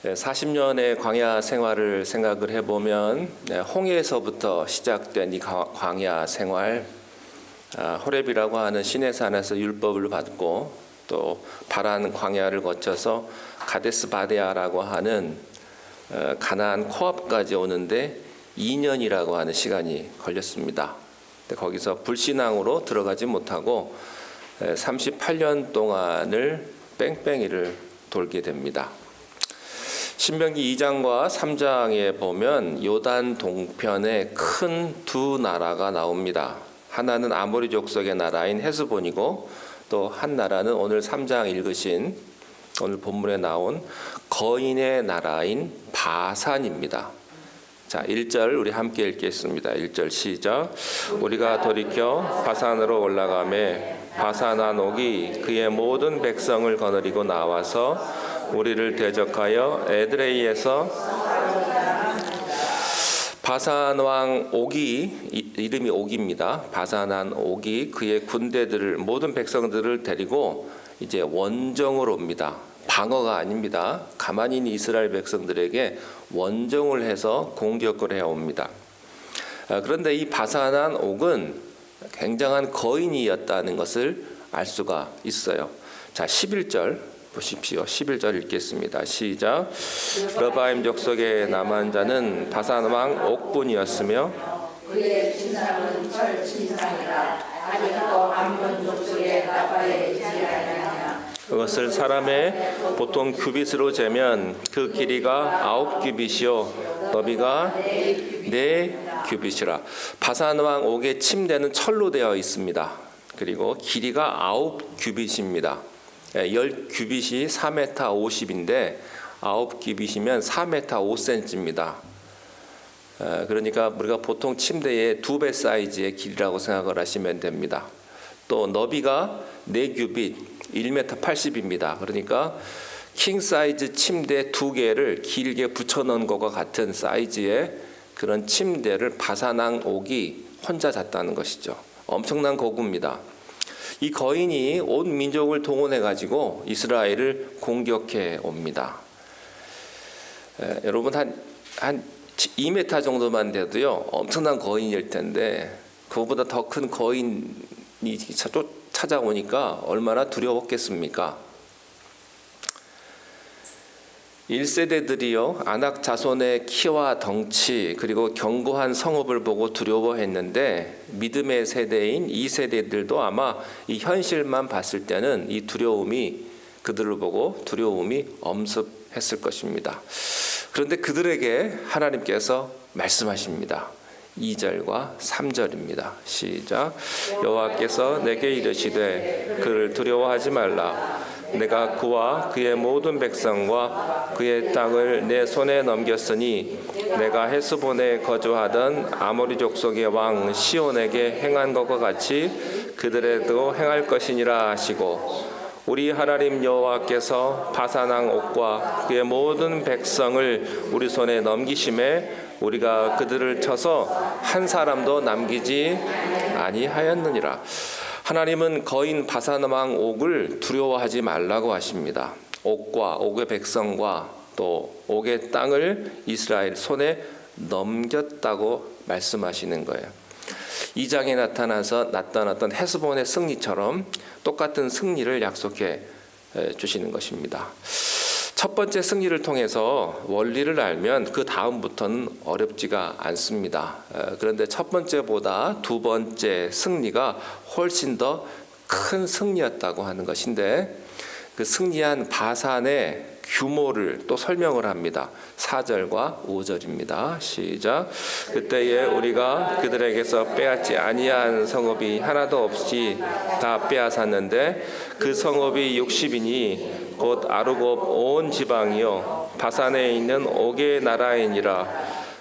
40년의 광야 생활을 생각을 해보면 홍해에서부터 시작된 이 광야 생활, 호렙이라고 하는 시내산에서 율법을 받고 또 바란 광야를 거쳐서 가데스 바네아라고 하는 가나안 코앞까지 오는데 2년이라고 하는 시간이 걸렸습니다. 거기서 불신앙으로 들어가지 못하고 38년 동안을 뺑뺑이를 돌게 됩니다. 신명기 2장과 3장에 보면 요단 동편에 큰 두 나라가 나옵니다. 하나는 아모리 족속의 나라인 헤스본이고 또 한 나라는 오늘 3장 읽으신 오늘 본문에 나온 거인의 나라인 바산입니다. 자, 1절 우리 함께 읽겠습니다. 1절 시작. 우리가 돌이켜 바산으로 올라가매 바산한 옥이 그의 모든 백성을 거느리고 나와서 우리를 대적하여 에드레이에서 바산 왕 옥이, 이름이 옥입니다. 바산한 옥이 그의 군대들을, 모든 백성들을 데리고 이제 원정을 옵니다. 방어가 아닙니다. 가만히 있는 이스라엘 백성들에게 원정을 해서 공격을 해옵니다. 그런데 이 바산한 옥은 굉장한 거인이었다는 것을 알 수가 있어요. 자, 11절 보십시오. 11절 읽겠습니다. 시작. 러바임 족속의 남한 자는 바산 왕 옥분이었으며 그의 진상은 철 진상이라 아직도 암몬 족속의 라바에 지하냐. 그것을 사람의 보통 규빗으로 재면 그 길이가 9규빗이요 너비가 4규빗이라. 바산 왕 옥의 침대는 철로 되어 있습니다. 그리고 길이가 9규빗입니다. 10규빗이 4m 50인데 9규빗이면 4m 5cm입니다. 그러니까 우리가 보통 침대의 2배 사이즈의 길이라고 생각을 하시면 됩니다. 또 너비가 4규빗 1m 80입니다. 그러니까 킹 사이즈 침대 2개를 길게 붙여놓은 것과 같은 사이즈의 그런 침대를 바산왕 옥이 혼자 잤다는 것이죠. 엄청난 거구입니다. 이 거인이 온 민족을 동원해 가지고 이스라엘을 공격해 옵니다. 여러분 한 2m 정도만 돼도요 엄청난 거인일 텐데 그거보다 더 큰 거인이 찾아오니까 얼마나 두려웠겠습니까? 1세대들이요 아낙 자손의 키와 덩치 그리고 견고한 성읍을 보고 두려워했는데 믿음의 세대인 2세대들도 아마 이 현실만 봤을 때는 이 두려움이 그들을 보고 두려움이 엄습했을 것입니다. 그런데 그들에게 하나님께서 말씀하십니다. 2절과 3절입니다. 시작. 여호와께서 내게 이르시되 그를 두려워하지 말라. 내가 그와 그의 모든 백성과 그의 땅을 내 손에 넘겼으니 내가 헤스본에 거주하던 아모리 족속의 왕 시온에게 행한 것과 같이 그들에도 행할 것이니라 하시고 우리 하나님 여호와께서 바산왕 옥과 그의 모든 백성을 우리 손에 넘기심에 우리가 그들을 쳐서 한 사람도 남기지 아니하였느니라. 하나님은 거인 바산왕 옥을 두려워하지 말라고 하십니다. 옥과 옥의 백성과 또 옥의 땅을 이스라엘 손에 넘겼다고 말씀하시는 거예요. 2장에 나타났던 헤스본의 승리처럼 똑같은 승리를 약속해 주시는 것입니다. 첫 번째 승리를 통해서 원리를 알면 그 다음부터는 어렵지가 않습니다. 그런데 첫 번째보다 두 번째 승리가 훨씬 더 큰 승리였다고 하는 것인데 그 승리한 바산의 규모를 또 설명을 합니다. 4절과 5절입니다. 시작. 그때에 우리가 그들에게서 빼앗지 아니한 성읍이 하나도 없이 다 빼앗았는데 그 성읍이 60이니 곧 아르곱 온 지방이요 바산에 있는 옥의 나라이니라.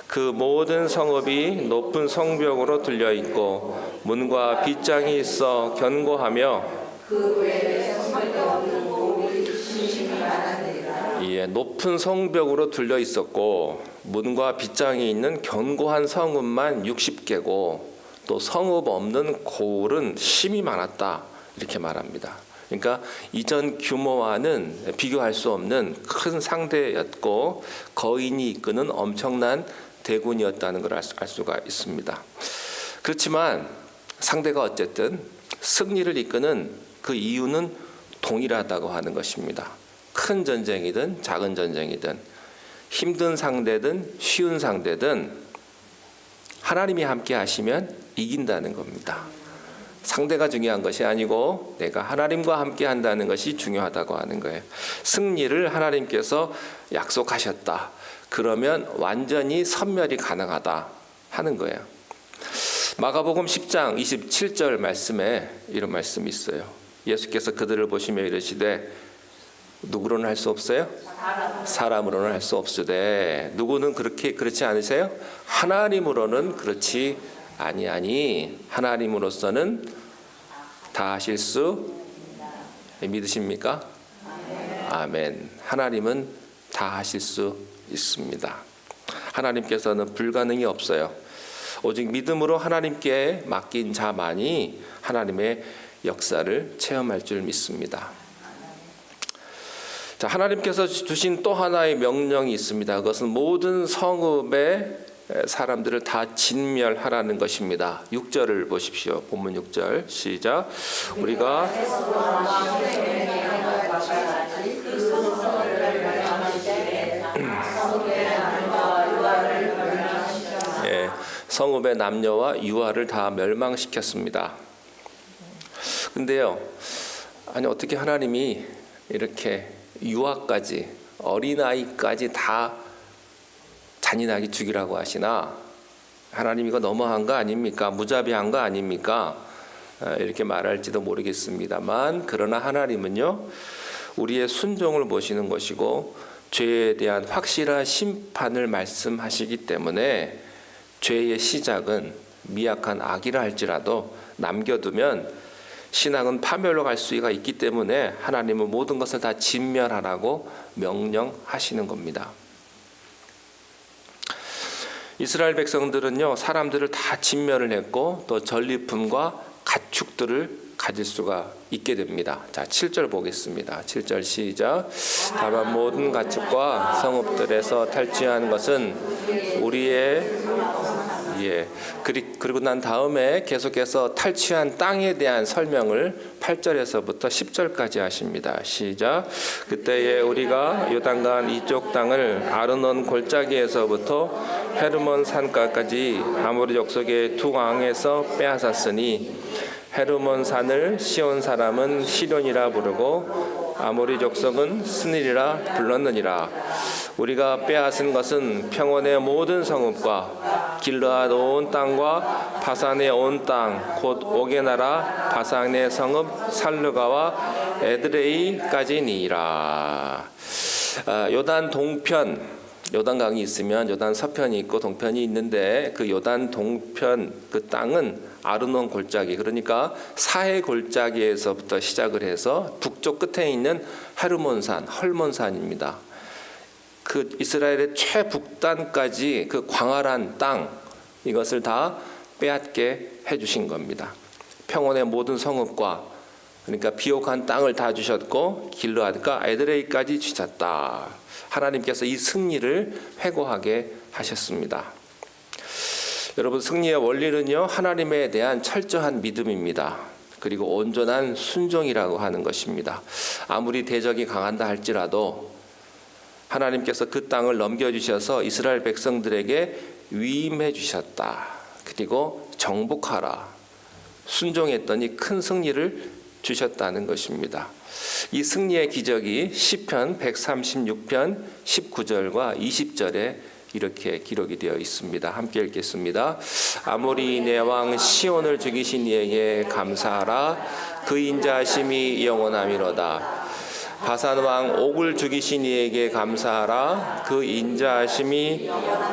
그 모든 성읍이 높은 성벽으로 들려 있고 문과 빗장이 있어 견고하며 그 외에 성벽이 없는 옥이 심심이 많았느니라. 예, 높은 성벽으로 들려 있었고 문과 빗장이 있는 견고한 성읍만 60개고 또 성읍 없는 고을은 심이 많았다 이렇게 말합니다. 그러니까 이전 규모와는 비교할 수 없는 큰 상대였고 거인이 이끄는 엄청난 대군이었다는 걸 알 수가 있습니다. 그렇지만 상대가 어쨌든 승리를 이끄는 그 이유는 동일하다고 하는 것입니다. 큰 전쟁이든 작은 전쟁이든 힘든 상대든 쉬운 상대든 하나님이 함께 하시면 이긴다는 겁니다. 상대가 중요한 것이 아니고 내가 하나님과 함께 한다는 것이 중요하다고 하는 거예요. 승리를 하나님께서 약속하셨다. 그러면 완전히 선멸이 가능하다 하는 거예요. 마가복음 10장 27절 말씀에 이런 말씀이 있어요. 예수께서 그들을 보시며 이르시되 누구로는 할 수 없어요? 사람으로는 할 수 없으되 누구는 그렇지 않으세요? 하나님으로는 그렇지 아니하니 하나님으로서는 다 하실 수 믿으십니까? 아멘. 하나님은 다 하실 수 있습니다. 하나님께서는 불가능이 없어요. 오직 믿음으로 하나님께 맡긴 자만이 하나님의 역사를 체험할 줄 믿습니다. 자, 하나님께서 주신 또 하나의 명령이 있습니다. 그것은 모든 성읍의 사람들을 다 진멸하라는 것입니다. 6절을 보십시오. 본문 6절 시작. 우리가 성읍의 남녀와 유아를 다 멸망시켰습니다. 근데요, 아니 어떻게 하나님이 이렇게 유아까지 어린아이까지 다 잔인하게 죽이라고 하시나? 하나님 이거 너무한 거 아닙니까? 무자비한 거 아닙니까? 이렇게 말할지도 모르겠습니다만 그러나 하나님은요 우리의 순종을 보시는 것이고 죄에 대한 확실한 심판을 말씀하시기 때문에 죄의 시작은 미약한 악이라 할지라도 남겨두면 신앙은 파멸로 갈 수가 있기 때문에 하나님은 모든 것을 다 진멸하라고 명령하시는 겁니다. 이스라엘 백성들은요 사람들을 다 진멸을 했고 또 전리품과 가축들을 가질 수가 있게 됩니다. 자, 7절 보겠습니다. 7절 시작. 다만 모든 가축과 성읍들에서 탈취한 것은 우리의 그리고 난 다음에 계속해서 탈취한 땅에 대한 설명을 8절에서부터 10절까지 하십니다. 시작. 그때에 우리가 요단강 이쪽 땅을 아르논 골짜기에서부터 헤르몬 산가까지 아모리 족속의 두 왕에서 빼앗았으니 헤르몬 산을 시온 사람은 시돈이라 부르고 아모리 족속은 스닐이라 불렀느니라. 우리가 빼앗은 것은 평원의 모든 성읍과 길르앗 온 땅과 바산의 온 땅 곧 옥의 나라 바산의 성읍 살르가와 에드레이까지니라. 요단 동편 요단강이 있으면 요단 서편이 있고 동편이 있는데 그 요단 동편 그 땅은 아르논 골짜기 그러니까 사해 골짜기에서부터 시작을 해서 북쪽 끝에 있는 헤르몬산 헐몬산입니다. 그 이스라엘의 최북단까지 그 광활한 땅 이것을 다 빼앗게 해주신 겁니다. 평원의 모든 성읍과 그러니까 비옥한 땅을 다 주셨고 길르앗과 에드레이까지 주셨다. 하나님께서 이 승리를 회고하게 하셨습니다. 여러분 승리의 원리는요 하나님에 대한 철저한 믿음입니다. 그리고 온전한 순종이라고 하는 것입니다. 아무리 대적이 강한다 할지라도 하나님께서 그 땅을 넘겨주셔서 이스라엘 백성들에게 위임해 주셨다. 그리고 정복하라. 순종했더니 큰 승리를 주셨다는 것입니다. 이 승리의 기적이 시편 136편 19절과 20절에 이렇게 기록이 되어 있습니다. 함께 읽겠습니다. 아모리 내 왕 시온을 죽이신 이에게 감사하라. 그 인자하심이 영원함이로다. 바산 왕 옥을 죽이신 이에게 감사하라. 그 인자하심이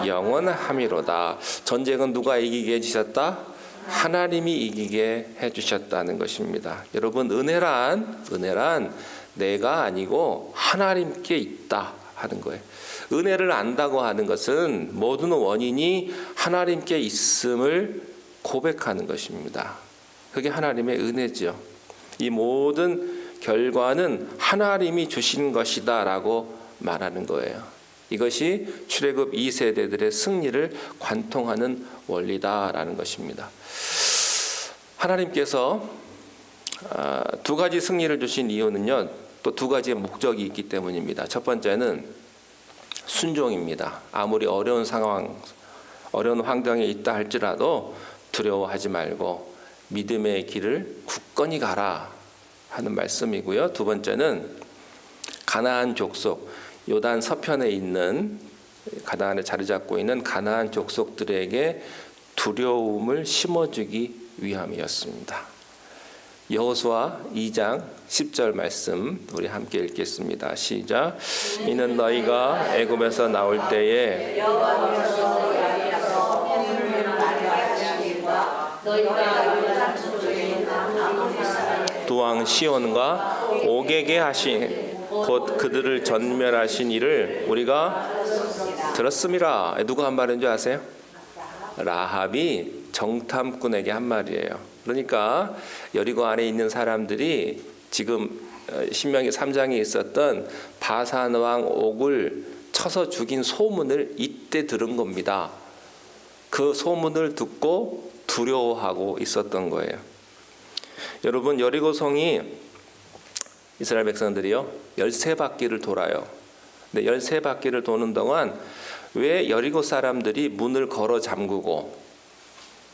영원함이로다. 전쟁은 누가 이기게 해주셨다? 하나님이 이기게 해주셨다는 것입니다. 여러분 은혜란 내가 아니고 하나님께 있다 하는 거예요. 은혜를 안다고 하는 것은 모든 원인이 하나님께 있음을 고백하는 것입니다. 그게 하나님의 은혜죠. 이 모든 결과는 하나님이 주신 것이다 라고 말하는 거예요. 이것이 출애굽 2세대들의 승리를 관통하는 원리다라는 것입니다. 하나님께서 두 가지 승리를 주신 이유는요, 또 두 가지의 목적이 있기 때문입니다. 첫 번째는 순종입니다. 아무리 어려운 상황, 어려운 환경에 있다 할지라도 두려워하지 말고 믿음의 길을 굳건히 가라 하는 말씀이고요. 두 번째는 가나안 족속, 요단 서편에 있는 가나안에 자리 잡고 있는 가나안 족속들에게 두려움을 심어주기 위함이었습니다. 여호수아 2장 10절 말씀 우리 함께 읽겠습니다. 시작. 이는 너희가 애굽에서 나올 때에 여호와께서 야기라서 해물을 마련하신 일과 너희가 요단 저쪽에 있는 아모리 사람의 두 왕 시온과 옥에게 하신 곧 그들을 전멸하신 일을 우리가 들었음이라. 누가 한 말인 줄 아세요? 라합이 정탐꾼에게 한 말이에요. 그러니까 여리고 안에 있는 사람들이 지금 신명기 3장에 있었던 바산 왕 옥을 쳐서 죽인 소문을 이때 들은 겁니다. 그 소문을 듣고 두려워하고 있었던 거예요. 여러분, 여리고성이 이스라엘 백성들이요 13바퀴를 돌아요. 근데 13바퀴를 도는 동안 왜 여리고 사람들이 문을 걸어 잠그고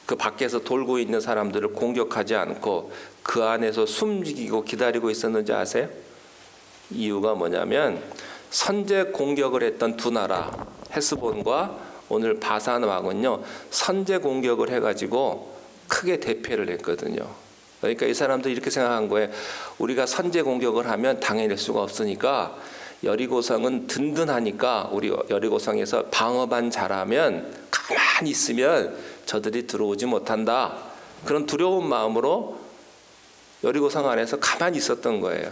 그 밖에서 돌고 있는 사람들을 공격하지 않고 그 안에서 숨기고 기다리고 있었는지 아세요? 이유가 뭐냐면 선제 공격을 했던 두 나라 헤스본과 오늘 바산 왕은요 선제 공격을 해가지고 크게 대패를 했거든요. 그러니까 이 사람도 이렇게 생각한 거예요. 우리가 선제 공격을 하면 당해낼 수가 없으니까 여리고성은 든든하니까 우리 여리고성에서 방어만 잘하면 가만히 있으면 저들이 들어오지 못한다. 그런 두려운 마음으로 여리고성 안에서 가만히 있었던 거예요.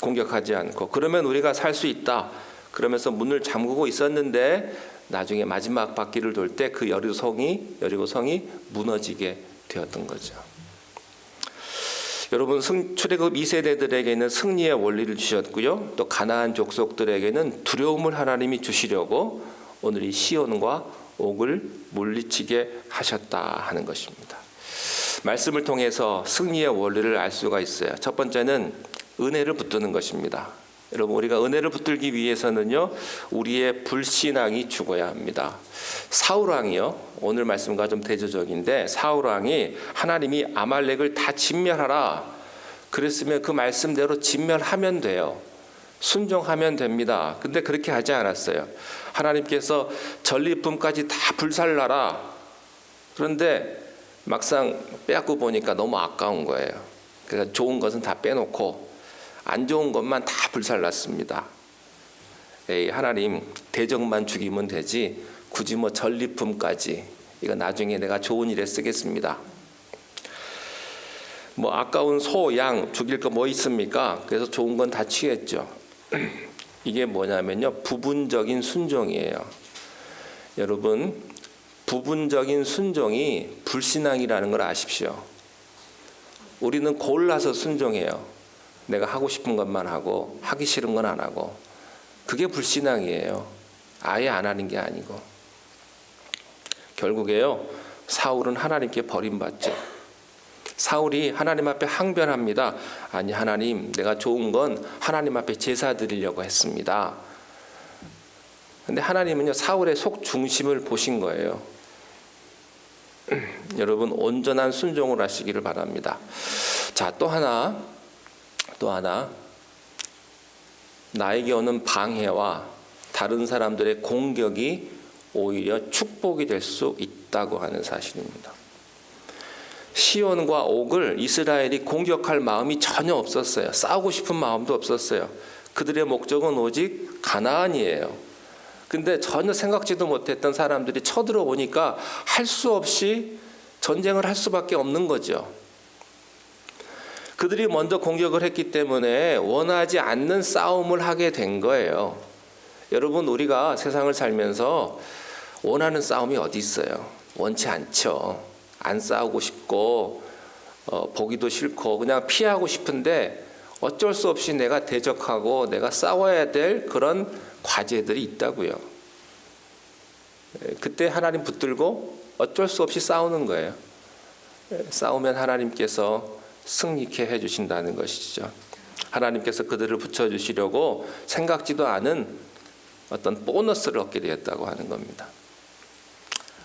공격하지 않고. 그러면 우리가 살 수 있다. 그러면서 문을 잠그고 있었는데 나중에 마지막 바퀴를 돌 때 그 여리고성이 무너지게 되었던 거죠. 여러분, 출애굽 2세대들에게는 승리의 원리를 주셨고요. 또 가나안 족속들에게는 두려움을 하나님이 주시려고 오늘 이 시온과 옥을 물리치게 하셨다 하는 것입니다. 말씀을 통해서 승리의 원리를 알 수가 있어요. 첫 번째는 은혜를 붙드는 것입니다. 여러분, 우리가 은혜를 붙들기 위해서는요 우리의 불신앙이 죽어야 합니다. 사울왕이요, 오늘 말씀과 좀 대조적인데 사울왕이 하나님이 아말렉을 다 진멸하라 그랬으면 그 말씀대로 진멸하면 돼요. 순종하면 됩니다. 근데 그렇게 하지 않았어요. 하나님께서 전리품까지 다 불살라라. 그런데 막상 빼앗고 보니까 너무 아까운 거예요. 그래서 좋은 것은 다 빼놓고 안 좋은 것만 다 불살랐습니다. 에이, 하나님 대적만 죽이면 되지 굳이 뭐 전리품까지 이거 나중에 내가 좋은 일에 쓰겠습니다. 뭐 아까운 소, 양 죽일 거 뭐 있습니까? 그래서 좋은 건 다 취했죠. 이게 뭐냐면요 부분적인 순종이에요. 여러분, 부분적인 순종이 불신앙이라는 걸 아십시오. 우리는 골라서 순종해요. 내가 하고 싶은 것만 하고 하기 싫은 건 안 하고. 그게 불신앙이에요. 아예 안 하는 게 아니고. 결국에요 사울은 하나님께 버림받죠. 사울이 하나님 앞에 항변합니다. 아니 하나님, 내가 좋은 건 하나님 앞에 제사 드리려고 했습니다. 근데 하나님은요 사울의 속 중심을 보신 거예요. 여러분, 온전한 순종을 하시기를 바랍니다. 자, 또 하나 나에게 오는 방해와 다른 사람들의 공격이 오히려 축복이 될 수 있다고 하는 사실입니다. 시온과 옥을 이스라엘이 공격할 마음이 전혀 없었어요. 싸우고 싶은 마음도 없었어요. 그들의 목적은 오직 가나안이에요. 근데 전혀 생각지도 못했던 사람들이 쳐들어오니까 할 수 없이 전쟁을 할 수밖에 없는 거죠. 그들이 먼저 공격을 했기 때문에 원하지 않는 싸움을 하게 된 거예요. 여러분, 우리가 세상을 살면서 원하는 싸움이 어디 있어요? 원치 않죠. 안 싸우고 싶고 보기도 싫고 그냥 피하고 싶은데 어쩔 수 없이 내가 대적하고 내가 싸워야 될 그런 과제들이 있다고요. 그때 하나님 붙들고 어쩔 수 없이 싸우는 거예요. 싸우면 하나님께서 승리케 해주신다는 것이죠. 하나님께서 그들을 붙여주시려고 생각지도 않은 어떤 보너스를 얻게 되었다고 하는 겁니다.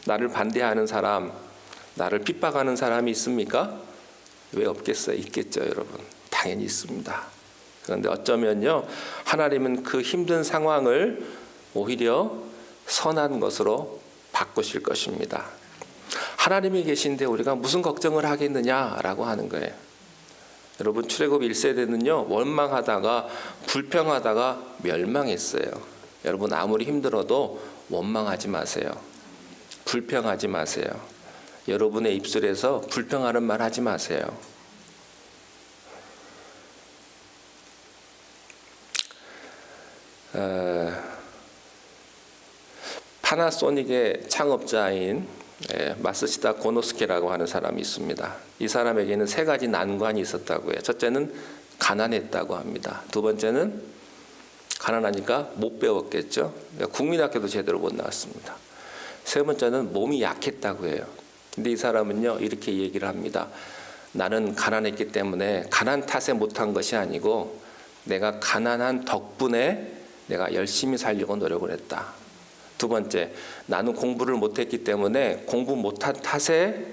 나를 반대하는 사람, 나를 핍박하는 사람이 있습니까? 왜 없겠어요? 있겠죠, 여러분. 당연히 있습니다. 그런데 어쩌면요, 하나님은 그 힘든 상황을 오히려 선한 것으로 바꾸실 것입니다. 하나님이 계신데 우리가 무슨 걱정을 하겠느냐라고 하는 거예요. 여러분, 출애굽 1세대는요, 원망하다가 불평하다가 멸망했어요. 여러분, 아무리 힘들어도 원망하지 마세요. 불평하지 마세요. 여러분의 입술에서 불평하는 말 하지 마세요. 파나소닉의 창업자인 마스시다 고노스케라고 하는 사람이 있습니다. 이 사람에게는 3가지 난관이 있었다고 해요. 첫째는 가난했다고 합니다. 두 번째는 가난하니까 못 배웠겠죠. 국민학교도 제대로 못 나왔습니다. 세 번째는 몸이 약했다고 해요. 근데 이 사람은요, 이렇게 얘기를 합니다. 나는 가난했기 때문에 가난 탓에 못한 것이 아니고 내가 가난한 덕분에 내가 열심히 살려고 노력을 했다. 두 번째, 나는 공부를 못했기 때문에 공부 못한 탓에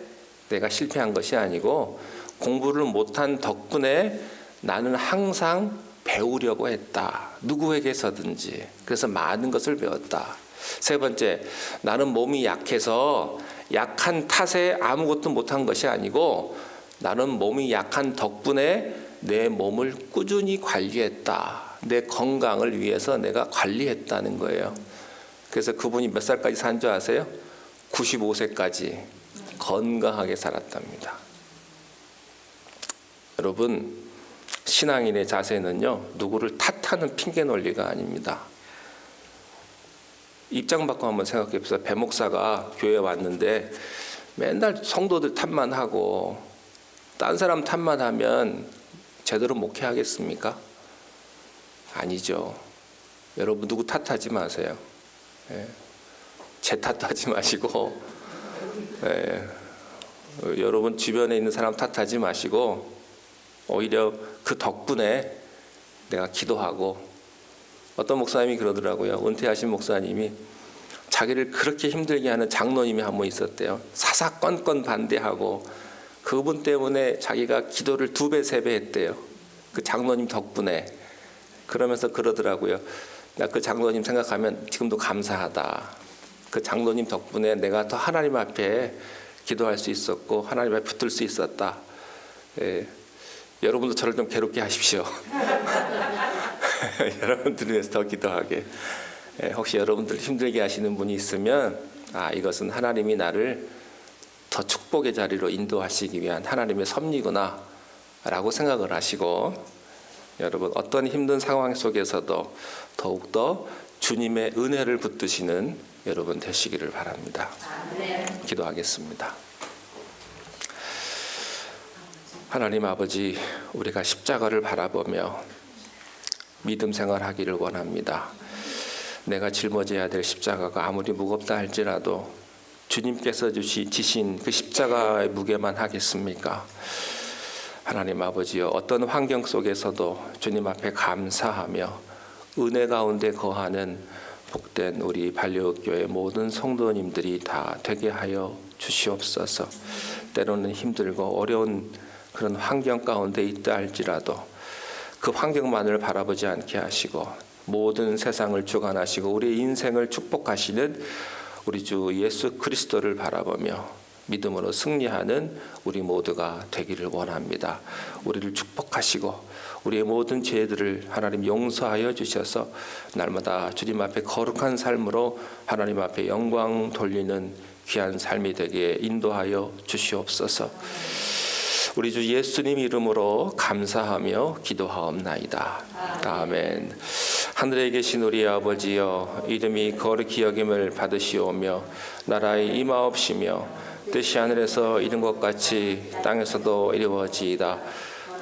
내가 실패한 것이 아니고 공부를 못한 덕분에 나는 항상 배우려고 했다. 누구에게서든지. 그래서 많은 것을 배웠다. 세 번째, 나는 몸이 약해서 약한 탓에 아무것도 못한 것이 아니고 나는 몸이 약한 덕분에 내 몸을 꾸준히 관리했다. 내 건강을 위해서 내가 관리했다는 거예요. 그래서 그분이 몇 살까지 산 줄 아세요? 95세까지 건강하게 살았답니다. 여러분, 신앙인의 자세는요, 누구를 탓하는 핑계 논리가 아닙니다. 입장 바꿔 한번 생각해 보세요. 배 목사가 교회에 왔는데 맨날 성도들 탓만 하고 딴 사람 탓만 하면 제대로 목회하겠습니까? 아니죠. 여러분, 누구 탓하지 마세요. 제 탓도 하지 마시고, 여러분 주변에 있는 사람 탓하지 마시고 오히려 그 덕분에 내가 기도하고, 어떤 목사님이 그러더라고요. 은퇴하신 목사님이 자기를 그렇게 힘들게 하는 장로님이 한 분 있었대요. 사사건건 반대하고 그분 때문에 자기가 기도를 2배, 3배 했대요. 그 장로님 덕분에. 그러면서 그러더라고요. 나 그 장로님 생각하면 지금도 감사하다. 그 장로님 덕분에 내가 더 하나님 앞에 기도할 수 있었고 하나님 앞에 붙들 수 있었다. 여러분도 저를 좀 괴롭게 하십시오. 여러분들을 위해서 더 기도하게. 혹시 여러분들 힘들게 하시는 분이 있으면 이것은 하나님이 나를 더 축복의 자리로 인도하시기 위한 하나님의 섭리구나 라고 생각을 하시고, 여러분 어떤 힘든 상황 속에서도 더욱더 주님의 은혜를 붙드시는 여러분 되시기를 바랍니다. 기도하겠습니다. 하나님 아버지, 우리가 십자가를 바라보며 믿음 생활하기를 원합니다. 내가 짊어져야 될 십자가가 아무리 무겁다 할지라도 주님께서 지신 그 십자가의 무게만 하겠습니까? 하나님 아버지여, 어떤 환경 속에서도 주님 앞에 감사하며 은혜 가운데 거하는 복된 우리 발려교회 모든 성도님들이 다 되게 하여 주시옵소서. 때로는 힘들고 어려운 그런 환경 가운데 있다 할지라도 그 환경만을 바라보지 않게 하시고 모든 세상을 주관하시고 우리의 인생을 축복하시는 우리 주 예수 그리스도를 바라보며 믿음으로 승리하는 우리 모두가 되기를 원합니다. 우리를 축복하시고 우리의 모든 죄들을 하나님 용서하여 주셔서 날마다 주님 앞에 거룩한 삶으로 하나님 앞에 영광 돌리는 귀한 삶이 되게 인도하여 주시옵소서. 우리 주 예수님 이름으로 감사하며 기도하옵나이다. 아멘. 하늘에 계신 우리 아버지여, 이름이 거룩히 여김을 받으시오며 나라의 임하옵시며 뜻이 하늘에서 이룬 것 같이 땅에서도 이루어지이다.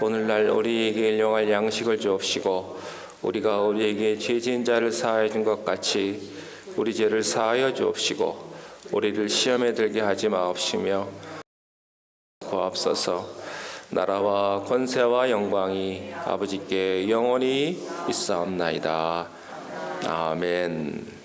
오늘날 우리에게 일용할 양식을 주옵시고 우리가 우리에게 죄 지은 자를 사하여 준 것 같이 우리 죄를 사하여 주옵시고 우리를 시험에 들게 하지 마옵시며 구하옵소서. 나라와 권세와 영광이 아버지께 영원히 있사옵나이다. 아멘.